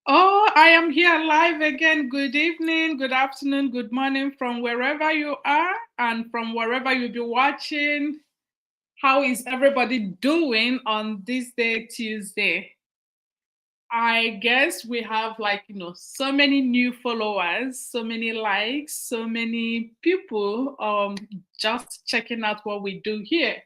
Oh, I am here live again. Good evening, good afternoon, good morning from wherever you are and from wherever you'll be watching. How is everybody doing on this day, Tuesday? I guess we have so many new followers, so many likes, so many people just checking out what we do here.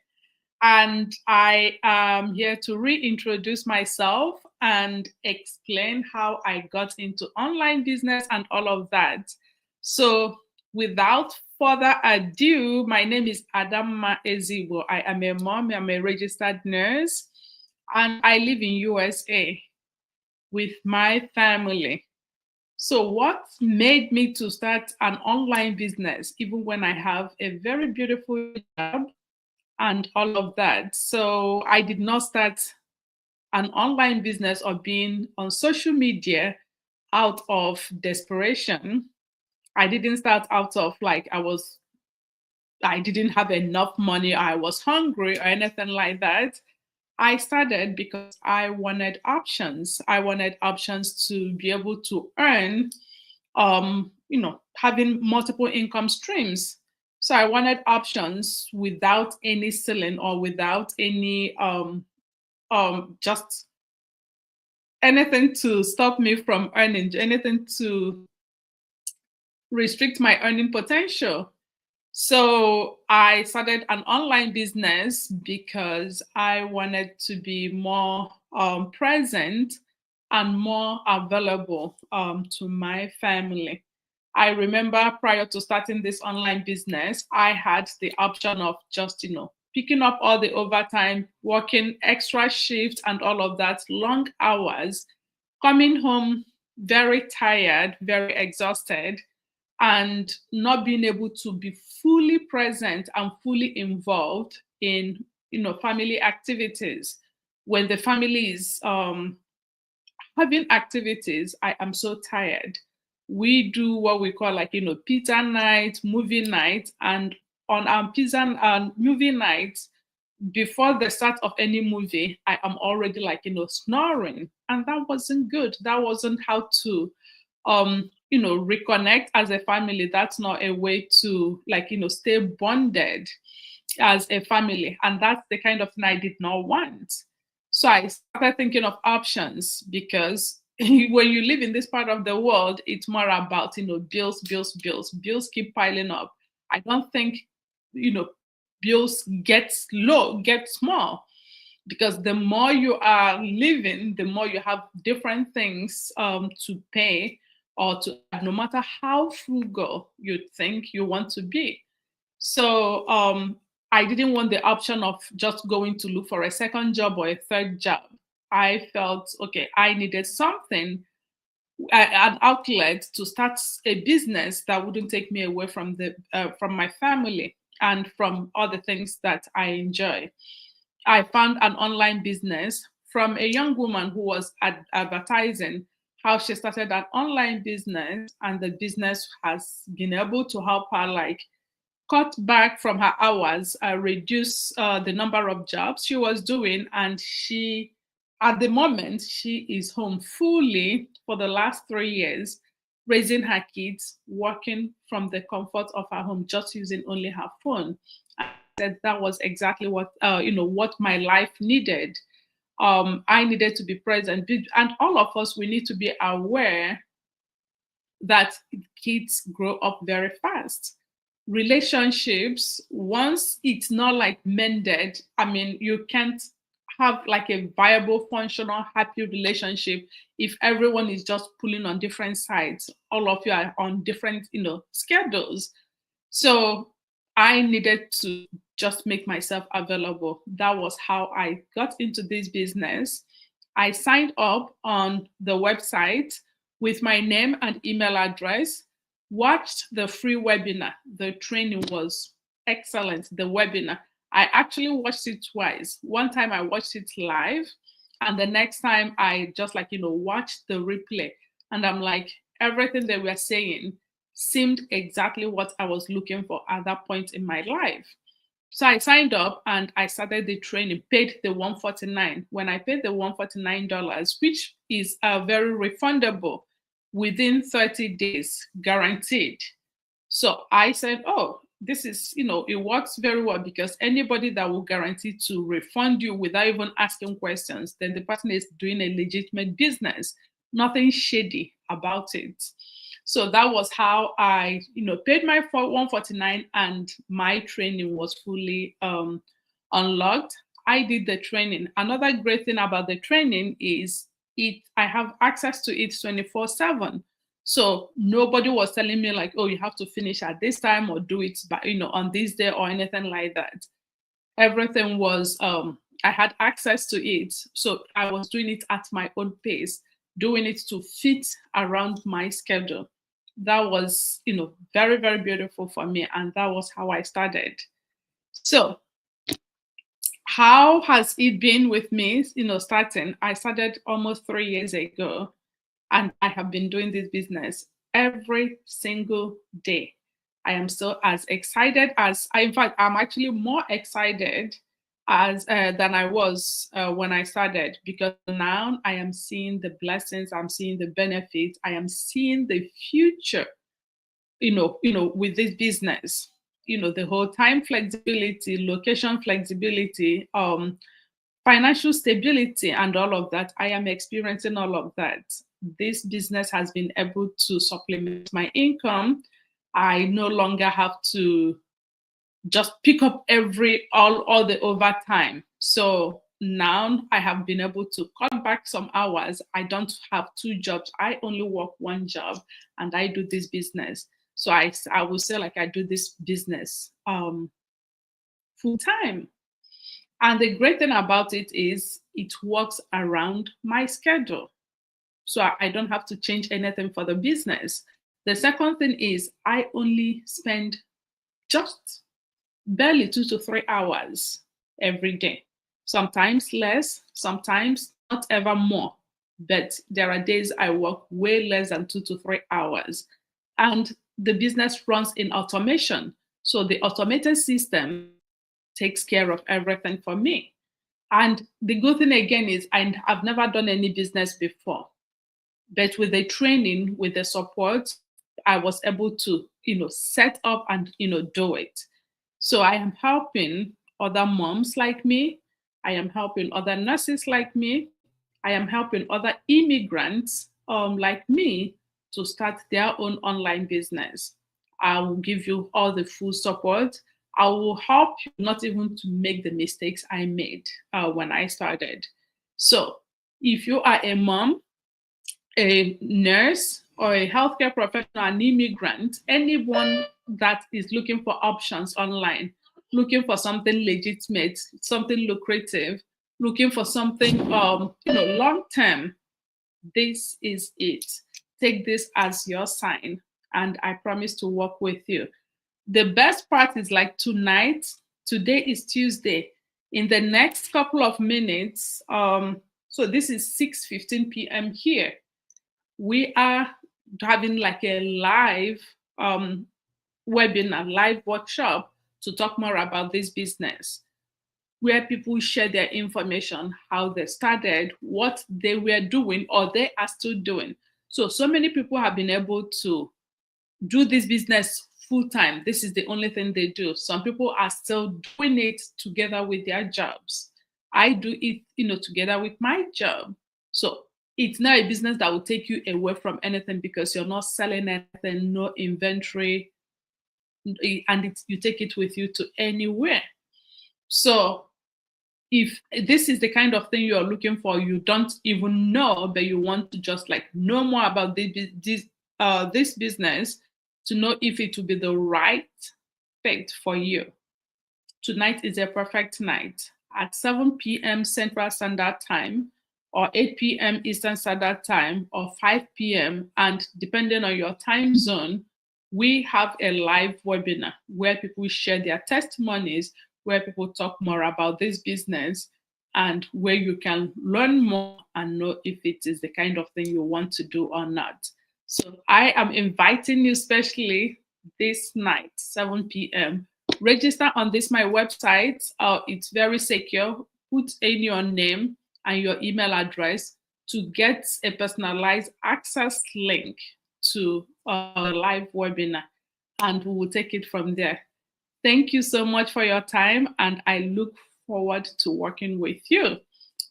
And I am here to reintroduce myself and explain how I got into online business and all of that. So, without further ado, my name is Adama Ezibo. I am a mom, I'm a registered nurse, and I live in USA with my family. So, what made me to start an online business, even when I have a very beautiful job and all of that? So, I did not start an online business or being on social media out of desperation. I didn't start out of I didn't have enough money, I was hungry or anything like that. I started because I wanted options. I wanted options to be able to earn, having multiple income streams. So I wanted options without any ceiling or without any just anything to stop me from earning, anything to restrict my earning potential. So I started an online business because I wanted to be more present and more available to my family. I remember prior to starting this online business, I had the option of just, picking up all the overtime, working extra shifts and all of that, long hours, coming home very tired, very exhausted, and not being able to be fully present and fully involved in family activities. When the family is having activities, I am so tired. We do what we call pizza night, movie night, and on our pizza and movie night, before the start of any movie, I am already snoring, and that wasn't good. That wasn't how to reconnect as a family. That's not a way to stay bonded as a family, and that's the kind of thing I did not want. So I started thinking of options because when you live in this part of the world, it's more about bills, bills, bills. Bills keep piling up. I don't think you know bills get small, because the more you are living, the more you have different things to pay or to add, no matter how frugal you think you want to be. So I didn't want the option of just going to look for a second job or a third job. I felt, okay, I needed something, an outlet to start a business that wouldn't take me away from my family and from all the things that I enjoy. I found an online business from a young woman who was advertising how she started an online business, and the business has been able to help her cut back from her hours, reduce the number of jobs she was doing, and at the moment, she is home fully for the last 3 years, raising her kids, working from the comfort of her home, just using only her phone. That was exactly what my life needed. I needed to be present, and all of us, we need to be aware that kids grow up very fast. Relationships, once it's not mended, I mean, you can't have a viable, functional, happy relationship if everyone is just pulling on different sides. All of you are on different, schedules. So I needed to just make myself available. That was how I got into this business. I signed up on the website with my name and email address, watched the free webinar. The training was excellent, the webinar. I actually watched it twice. One time I watched it live, and the next time I just watched the replay. And I'm like, everything they were saying seemed exactly what I was looking for at that point in my life. So I signed up and I started the training, paid the $149. When I paid the $149, which is very refundable within 30 days, guaranteed. So I said, oh, this is, it works very well, because anybody that will guarantee to refund you without even asking questions, then the person is doing a legitimate business, nothing shady about it. So that was how I, paid my 149, and my training was fully unlocked. I did the training. Another great thing about the training is I have access to it 24/7. So nobody was telling me like, oh, you have to finish at this time or do it by, on this day or anything like that. Everything was I had access to it. So I was doing it at my own pace, doing it to fit around my schedule. That was, very, very beautiful for me. And that was how I started. So how has it been with me, starting? I started almost 3 years ago, and I have been doing this business every single day. I am still as excited in fact, I'm actually more excited than I was when I started, because now I am seeing the blessings, I'm seeing the benefits, I am seeing the future, with this business. The whole time flexibility, location flexibility, financial stability, and all of that. I am experiencing all of that. This business has been able to supplement my income. I no longer have to just pick up all the overtime. So now I have been able to cut back some hours. I don't have two jobs. I only work one job, and I do this business. So I will say like I do this business full time. And the great thing about it is it works around my schedule. So I don't have to change anything for the business. The second thing is I only spend just barely 2 to 3 hours every day. Sometimes less, sometimes not ever more. But there are days I work way less than 2 to 3 hours. And the business runs in automation. So the automated system takes care of everything for me. And the good thing again is I've never done any business before. But with the training, with the support, I was able to, set up and, do it. So I am helping other moms like me. I am helping other nurses like me. I am helping other immigrants like me to start their own online business. I will give you all the full support. I will help you not even to make the mistakes I made when I started. So if you are a mom, a nurse, or a healthcare professional, an immigrant, anyone that is looking for options online, looking for something legitimate, something lucrative, looking for something long term, this is it. Take this as your sign, and I promise to work with you. The best part is like tonight, today is Tuesday. In the next couple of minutes, so this is 6:15 p.m. here, we are having like a live webinar, live workshop to talk more about this business, where people share their information, how they started, what they were doing, or they are still doing. So many people have been able to do this business full time. This is the only thing they do. Some people are still doing it together with their jobs. I do it, together with my job. So it's not a business that will take you away from anything, because you're not selling anything, no inventory, and you take it with you to anywhere. So if this is the kind of thing you're looking for, you don't even know, but you want to just like know more about this business to know if it will be the right fit for you, tonight is a perfect night at 7 p.m. Central Standard Time, or 8 p.m. Eastern Standard Time, or 5 p.m. And depending on your time zone, we have a live webinar where people share their testimonies, where people talk more about this business, and where you can learn more and know if it is the kind of thing you want to do or not. So I am inviting you, especially this night, 7 p.m. Register on this my website. It's very secure. Put in your name and your email address to get a personalized access link to the live webinar, and we will take it from there. Thank you so much for your time, and I look forward to working with you.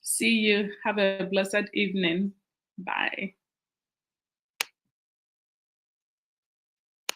See you. Have a blessed evening. Bye.